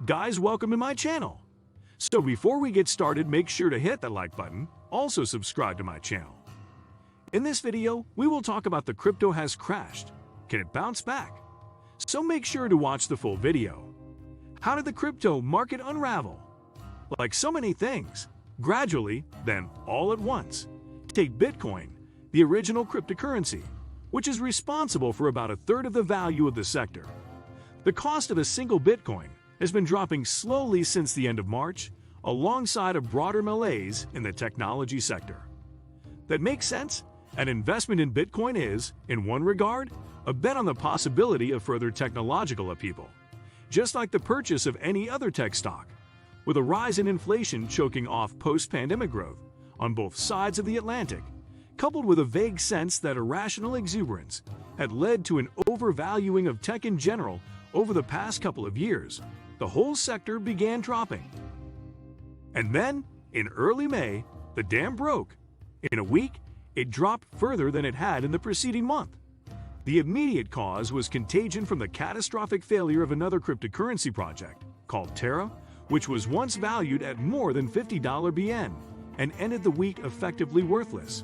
Guys, welcome to my channel. So before we get started, make sure to hit that like button, also subscribe to my channel. In this video, we will talk about the crypto has crashed. Can it bounce back? So make sure to watch the full video. How did the crypto market unravel? Like so many things, gradually, then all at once. Take Bitcoin, the original cryptocurrency, which is responsible for about a third of the value of the sector. The cost of a single Bitcoin has been dropping slowly since the end of March, alongside a broader malaise in the technology sector. That makes sense? An investment in Bitcoin is, in one regard, a bet on the possibility of further technological upheaval, just like the purchase of any other tech stock. With a rise in inflation choking off post-pandemic growth on both sides of the Atlantic, coupled with a vague sense that irrational exuberance had led to an overvaluing of tech in general over the past couple of years, the whole sector began dropping. And then, in early May, the dam broke. In a week, it dropped further than it had in the preceding month. The immediate cause was contagion from the catastrophic failure of another cryptocurrency project, called Terra, which was once valued at more than $50 BN and ended the week effectively worthless.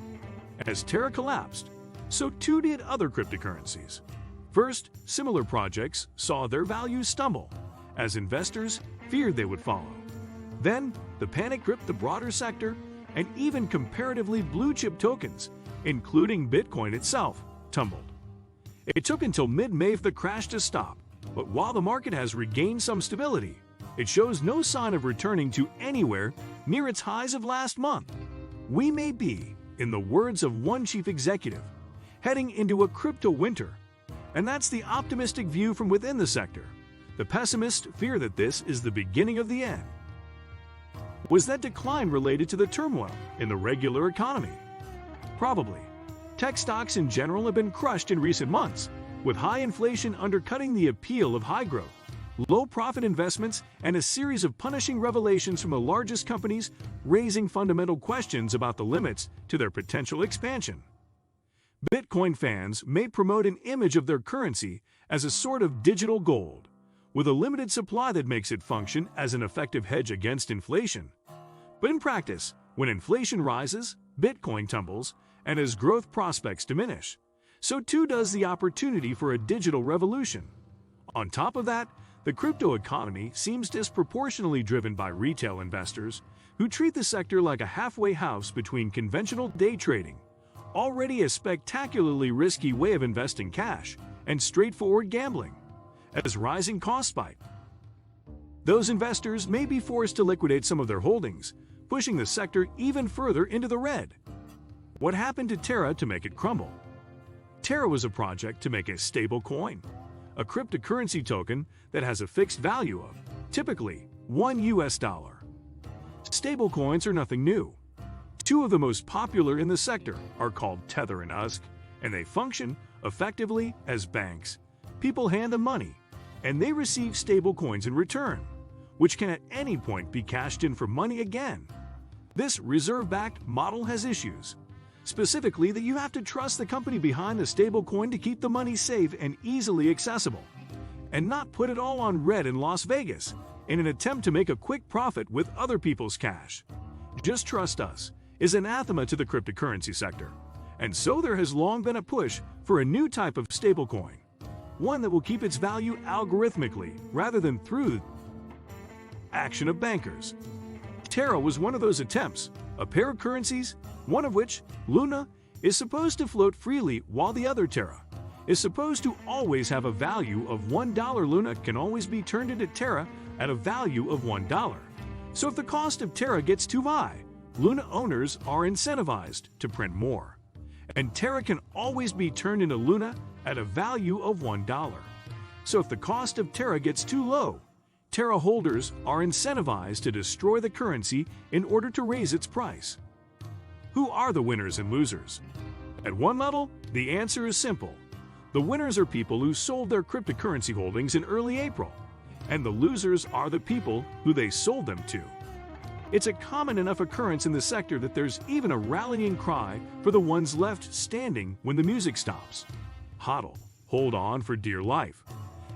As Terra collapsed, so too did other cryptocurrencies. First, similar projects saw their values stumble, as investors feared they would follow. Then, the panic gripped the broader sector, and even comparatively blue-chip tokens, including Bitcoin itself, tumbled. It took until mid-May for the crash to stop, but while the market has regained some stability, it shows no sign of returning to anywhere near its highs of last month. We may be, in the words of one chief executive, heading into a crypto winter, and that's the optimistic view from within the sector. The pessimists fear that this is the beginning of the end. Was that decline related to the turmoil in the regular economy? Probably. Tech stocks in general have been crushed in recent months, with high inflation undercutting the appeal of high growth, low-profit investments, and a series of punishing revelations from the largest companies raising fundamental questions about the limits to their potential expansion. Bitcoin fans may promote an image of their currency as a sort of digital gold, with a limited supply that makes it function as an effective hedge against inflation. But in practice, when inflation rises, Bitcoin tumbles, and as growth prospects diminish, so too does the opportunity for a digital revolution. On top of that, the crypto economy seems disproportionately driven by retail investors who treat the sector like a halfway house between conventional day trading, already a spectacularly risky way of investing cash, and straightforward gambling. As rising costs bite, those investors may be forced to liquidate some of their holdings, pushing the sector even further into the red. What happened to Terra to make it crumble? Terra was a project to make a stable coin, a cryptocurrency token that has a fixed value of, typically, $1. Stablecoins are nothing new. Two of the most popular in the sector are called Tether and USC, and they function effectively as banks. People hand them money, and they receive stablecoins in return, which can at any point be cashed in for money again. This reserve-backed model has issues, specifically that you have to trust the company behind the stablecoin to keep the money safe and easily accessible, and not put it all on red in Las Vegas in an attempt to make a quick profit with other people's cash. Just trust us is anathema to the cryptocurrency sector, and so there has long been a push for a new type of stablecoin, one that will keep its value algorithmically rather than through the action of bankers. Terra was one of those attempts, a pair of currencies, one of which, Luna, is supposed to float freely while the other Terra is supposed to always have a value of $1. Luna can always be turned into Terra at a value of $1. So if the cost of Terra gets too high, Luna owners are incentivized to print more, and Terra can always be turned into Luna at a value of $1. So if the cost of Terra gets too low, Terra holders are incentivized to destroy the currency in order to raise its price. Who are the winners and losers? At one level, the answer is simple. The winners are people who sold their cryptocurrency holdings in early April, and the losers are the people who they sold them to. It's a common enough occurrence in the sector that there's even a rallying cry for the ones left standing when the music stops. HODL, hold on for dear life.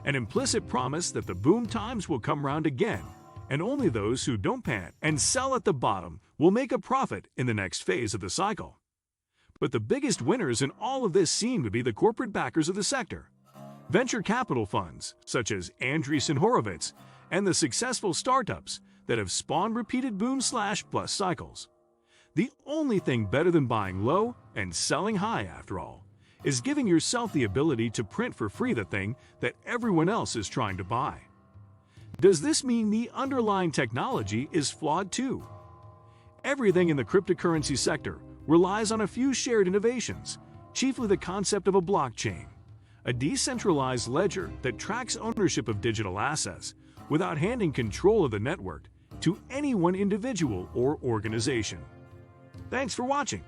an implicit promise that the boom times will come round again, and only those who don't panic and sell at the bottom will make a profit in the next phase of the cycle. But the biggest winners in all of this seem to be the corporate backers of the sector. Venture capital funds, such as Andreessen Horowitz, and the successful startups that have spawned repeated boom/bust cycles. The only thing better than buying low and selling high, after all, is giving yourself the ability to print for free the thing that everyone else is trying to buy. Does this mean the underlying technology is flawed too? Everything in the cryptocurrency sector relies on a few shared innovations, chiefly the concept of a blockchain, a decentralized ledger that tracks ownership of digital assets without handing control of the network to any one individual or organization. Thanks for watching.